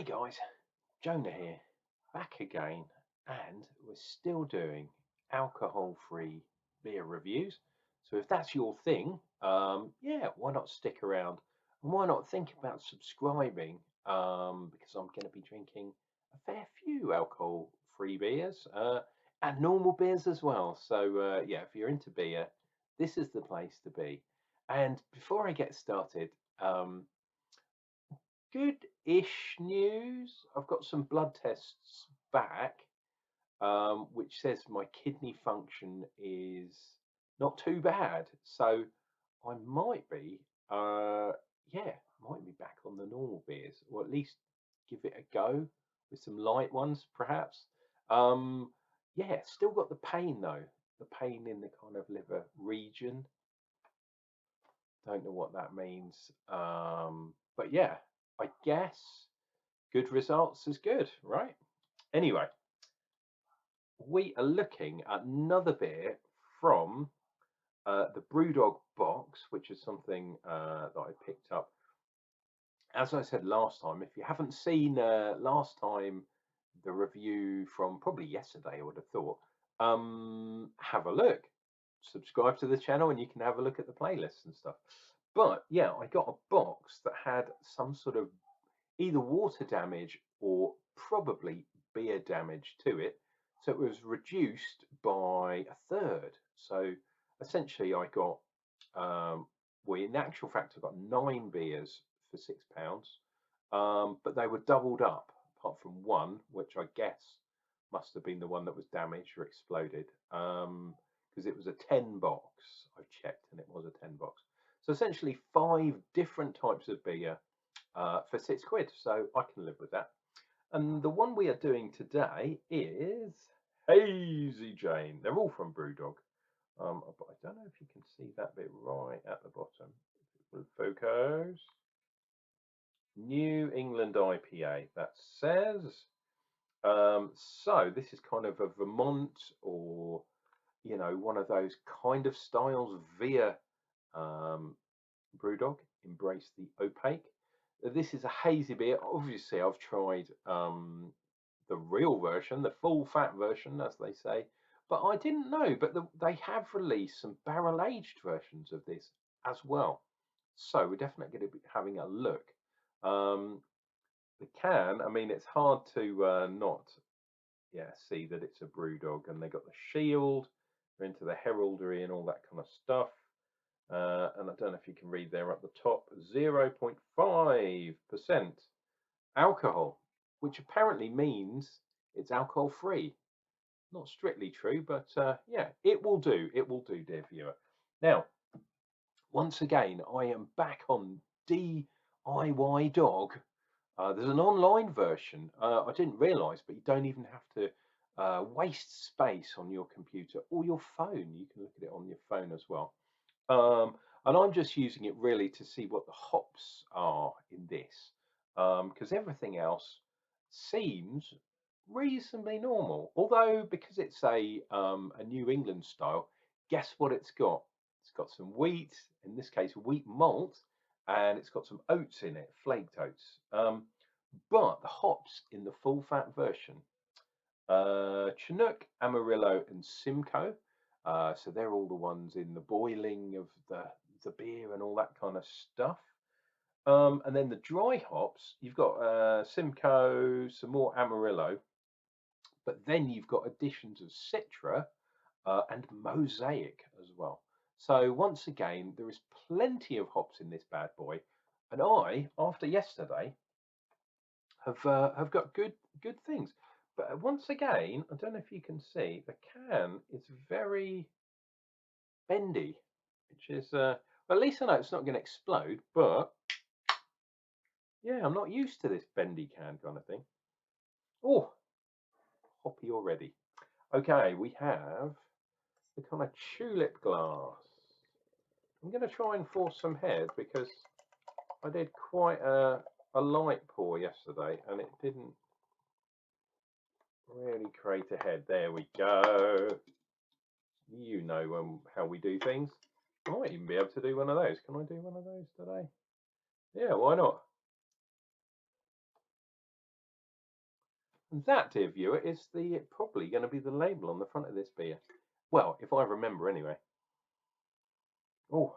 Hey guys, Jonah here, back again, and we're still doing alcohol-free beer reviews. So if that's your thing, yeah, why not stick around? And why not think about subscribing? Because I'm going to be drinking a fair few alcohol-free beers and normal beers as well. So yeah, if you're into beer, this is the place to be. And before I get started, um, good-ish news. I've got some blood tests back, which says my kidney function is not too bad. So I might be, yeah, might be back on the normal beers, or at least give it a go with some light ones, perhaps. Um, yeah, still got the pain though, the pain in the kind of liver region. Don't know what that means. But yeah, I guess good results is good, right? Anyway, we are looking at another beer from the Brewdog box, which is something that I picked up. As I said last time, if you haven't seen last time the review from probably yesterday, I would have thought, have a look. Subscribe to the channel and you can have a look at the playlists and stuff. But yeah, I got a box that had some sort of either water damage or probably beer damage to it. So it was reduced by a third. So essentially, I got, well, in actual fact, I got 9 beers for £6, but they were doubled up, apart from one, which I guess must have been the one that was damaged or exploded, because it was a 10 box. I checked, and it was a 10 box. So essentially, 5 different types of beer for £6, so I can live with that. And the one we are doing today is Hazy Jane. They're all from Brewdog, but I don't know if you can see that bit right at the bottom. Will focus. New England IPA. That says. So this is kind of a Vermont, or one of those kind of styles via Brewdog. Embrace the opaque. This is a hazy beer. Obviously, I've tried the real version, the full fat version, as they say, but I didn't know. But they have released some barrel aged versions of this as well. So we're definitely going to be having a look. The can, I mean, it's hard to not, yeah, see that it's a Brewdog, and they got the shield, they're into the heraldry and all that kind of stuff. And I don't know if you can read there at the top, 0.5% alcohol, which apparently means it's alcohol free. Not strictly true, but yeah, it will do. It will do, dear viewer. Now, once again, I am back on DIY Dog. There's an online version. I didn't realise, but you don't even have to waste space on your computer or your phone. You can look at it on your phone as well. And I'm just using it really to see what the hops are in this, because everything else seems reasonably normal. Although, because it's a New England style, guess what it's got? It's got some wheat, in this case wheat malt, and it's got some oats in it, flaked oats. But the hops in the full fat version, Chinook, Amarillo, and Simcoe. So they're all the ones in the boiling of the beer and all that kind of stuff. And then the dry hops, you've got Simcoe, some more Amarillo, but then you've got additions of Citra and Mosaic as well. So once again, there is plenty of hops in this bad boy, and I, after yesterday, have got good things. But once again, I don't know if you can see, the can is very bendy, which is well, at least I know it's not going to explode. But yeah, I'm not used to this bendy can kind of thing. Oh, hoppy already. Okay, we have the kind of tulip glass. I'm going to try and force some head because I did quite a light pour yesterday and it didn't really create a head. There we go. You know how we do things. I might even be able to do one of those. Can I do one of those today? Yeah, why not? And that, dear viewer, is probably going to be the label on the front of this beer. Well, if I remember anyway. Oh,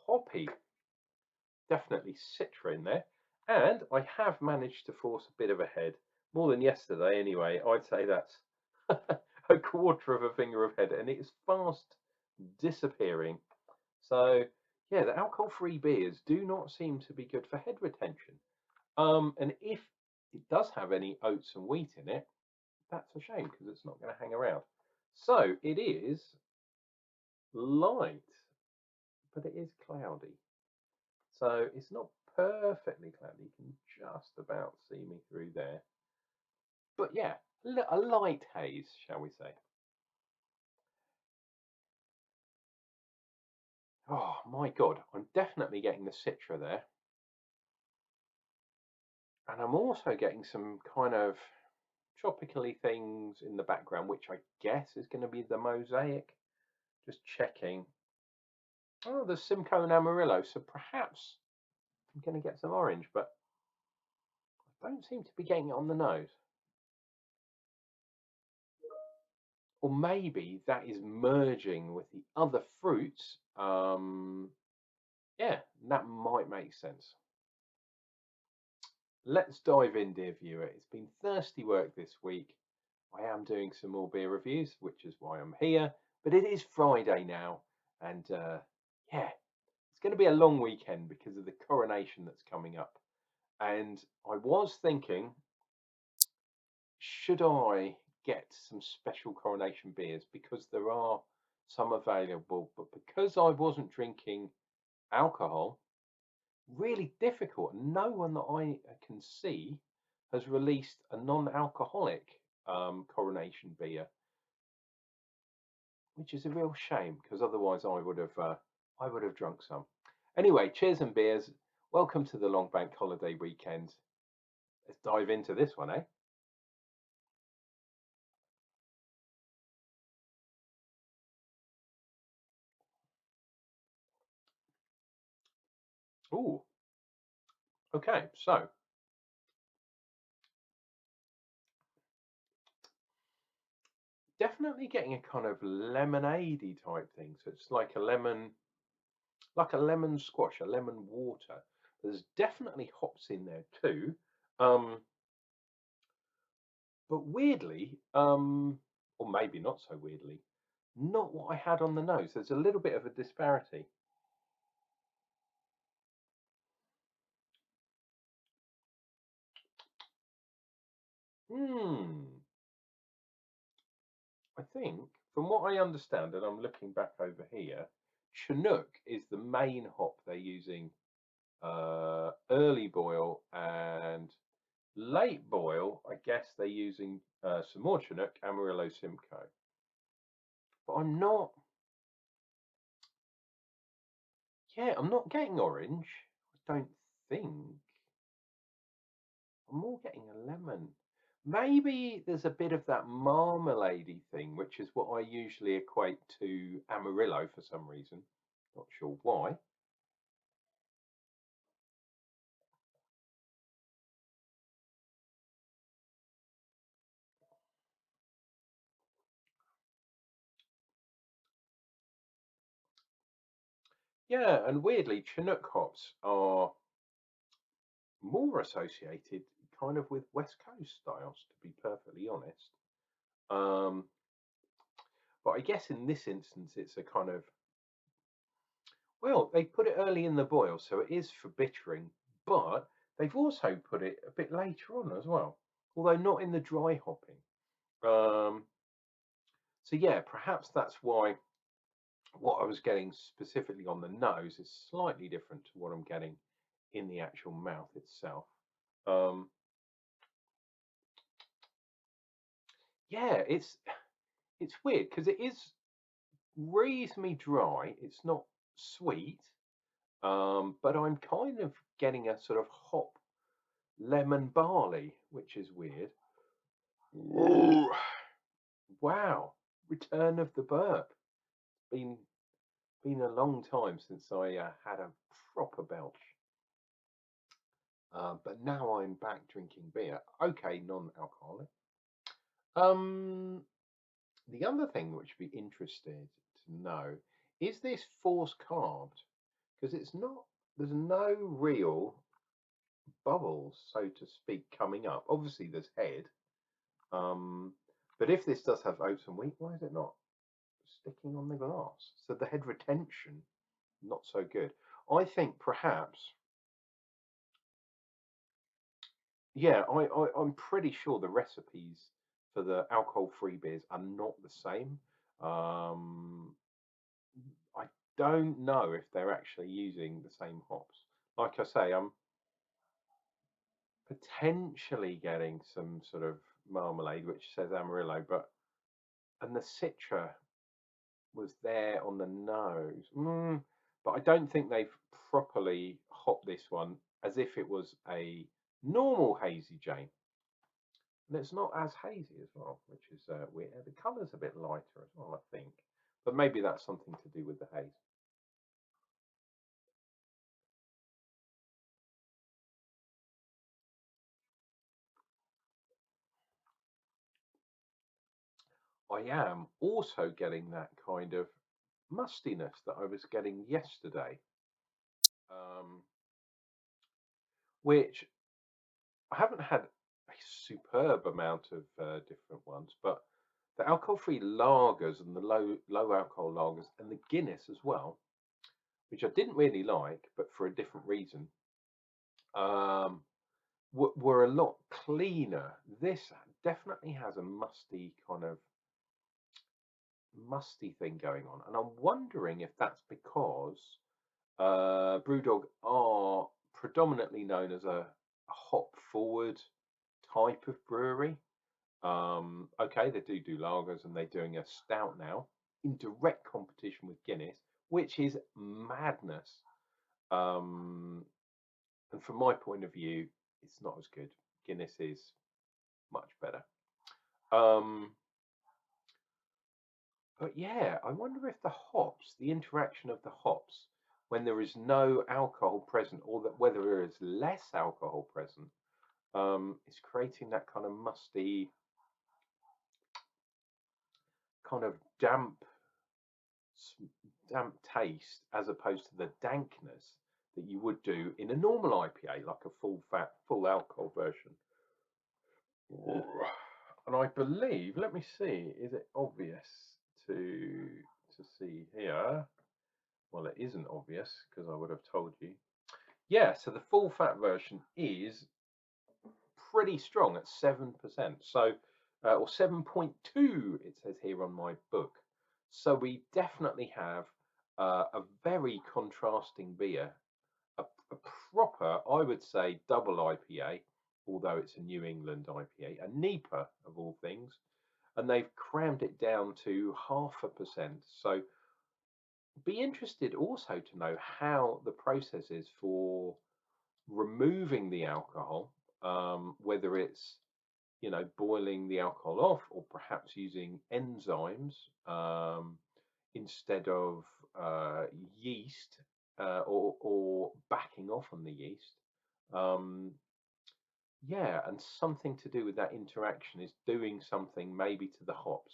hoppy. Definitely Citra in there. And I have managed to force a bit of a head. More than yesterday anyway. I'd say that's a quarter of a finger of head. And it is fast disappearing. So, yeah, the alcohol-free beers do not seem to be good for head retention. And if it does have any oats and wheat in it, that's a shame because it's not going to hang around. So it is light, but it is cloudy. So it's not perfectly cloudy. You can just about see me through there. But yeah, a light haze, shall we say. Oh my God, I'm definitely getting the Citra there. And I'm also getting some kind of tropically things in the background, which I guess is going to be the mosaic. Just checking. Oh, there's Simcoe and Amarillo, so perhaps I'm going to get some orange, but I don't seem to be getting it on the nose. Or maybe that is merging with the other fruits. Yeah, that might make sense. Let's dive in, dear viewer. It's been thirsty work this week. I am doing some more beer reviews, which is why I'm here. But it is Friday now, and yeah, it's going to be a long weekend because of the coronation that's coming up. And I was thinking, should I get some special coronation beers because there are some available, but because I wasn't drinking alcohol, really difficult. No one that I can see has released a non-alcoholic coronation beer, which is a real shame because otherwise I would have drunk some. Anyway, cheers and beers. Welcome to the Long Bank holiday weekend. Let's dive into this one, eh? Ooh, okay, so definitely getting a kind of lemonade-y type thing. So it's like a lemon squash, a lemon water. There's definitely hops in there too. Um, but weirdly, or maybe not so weirdly, not what I had on the nose. There's a little bit of a disparity. Hmm. I think, from what I understand, and I'm looking back over here, Chinook is the main hop they're using early boil, and late boil, I guess they're using some more Chinook, Amarillo, Simcoe. But I'm not getting orange. I don't think. I'm more getting a lemon. Maybe there's a bit of that marmalade thing, which is what I usually equate to Amarillo for some reason. Not sure why. Yeah, and weirdly, Chinook hops are more associated kind of with West Coast styles, to be perfectly honest. Um, but I guess in this instance, it's a kind of, well, they put it early in the boil, so it is for bittering, but they've also put it a bit later on as well, although not in the dry hopping. Um, so yeah, perhaps that's why what I was getting specifically on the nose is slightly different to what I'm getting in the actual mouth itself. Um, yeah, it's weird because it is reasonably dry. It's not sweet, but I'm kind of getting a sort of hop lemon barley, which is weird. Ooh, wow, return of the burp. Been been a long time since I had a proper belch. But now I'm back drinking beer. Okay, non-alcoholic. The other thing which would be interested to know is this force carved? Because it's not. There's no real bubbles, so to speak, coming up. Obviously, there's head. Um, but if this does have oats and wheat, why is it not sticking on the glass? So the head retention, not so good. I think perhaps, yeah, I'm pretty sure the recipes for the alcohol-free beers are not the same. Um, I don't know if they're actually using the same hops. Like I say, I'm potentially getting some sort of marmalade which says Amarillo, but and the Citra was there on the nose. But I don't think they've properly hopped this one as if it was a normal hazy Jane. And it's not as hazy as well, which is weird. The colour's a bit lighter as well, I think. But maybe that's something to do with the haze. I am also getting that kind of mustiness that I was getting yesterday, um, which I haven't had a superb amount of different ones, but the alcohol-free lagers and the low alcohol lagers and the Guinness as well, which I didn't really like, but for a different reason, um, were a lot cleaner. This definitely has a musty thing going on, and I'm wondering if that's because Brewdog are predominantly known as a hop forward type of brewery. Okay, they do lagers and they're doing a stout now in direct competition with Guinness, which is madness. Um, and from my point of view, it's not as good. Guinness is much better. Um, but yeah, I wonder if the hops, the interaction of the hops, when there is no alcohol present, or that whether there is less alcohol present, is creating that kind of musty, kind of damp taste as opposed to the dankness that you would do in a normal IPA, like a full fat, full alcohol version. And I believe, let me see, is it obvious to see here? Well, it isn't obvious because I would have told you. Yeah, so the full fat version is pretty strong at 7%. So, or 7.2, it says here on my book. So we definitely have a very contrasting beer, a proper, I would say, double IPA, although it's a New England IPA, a NEIPA of all things, and they've crammed it down to 0.5%. So be interested also to know how the process is for removing the alcohol, whether it's boiling the alcohol off or perhaps using enzymes instead of yeast or backing off on the yeast. Um, yeah, and something to do with that interaction is doing something maybe to the hops.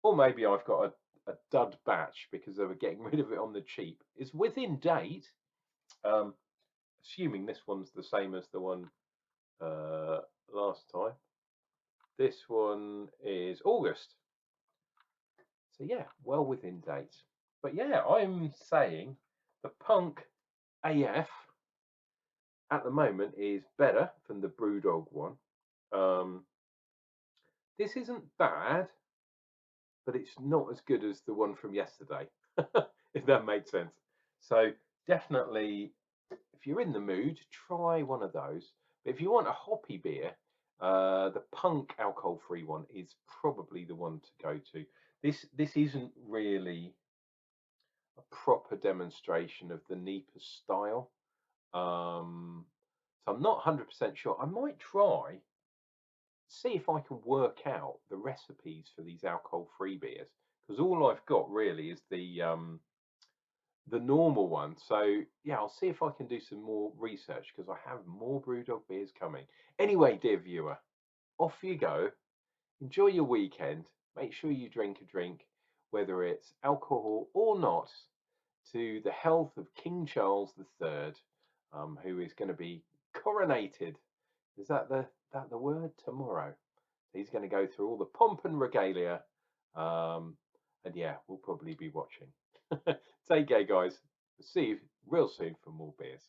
Or maybe I've got a dud batch because they were getting rid of it on the cheap. It's within date, um, assuming this one's the same as the one last time. This one is August. So yeah, well within date. But yeah, I'm saying the Punk AF at the moment is better than the Brewdog one. Um, this isn't bad, but it's not as good as the one from yesterday, if that makes sense. So definitely, if you're in the mood, try one of those. But if you want a hoppy beer, the Punk alcohol-free one is probably the one to go to. This isn't really a proper demonstration of the NEIPA style. So I'm not 100% sure. I might try, see if I can work out the recipes for these alcohol-free beers, because all I've got really is the normal one. So yeah, I'll see if I can do some more research because I have more Brewdog beers coming. Anyway, dear viewer, off you go. enjoy your weekend. Make sure you drink a drink, whether it's alcohol or not, to the health of King Charles III, who is going to be coronated. Is that the word tomorrow? He's going to go through all the pomp and regalia, and yeah, we'll probably be watching. Take care, guys. See you real soon for more beers.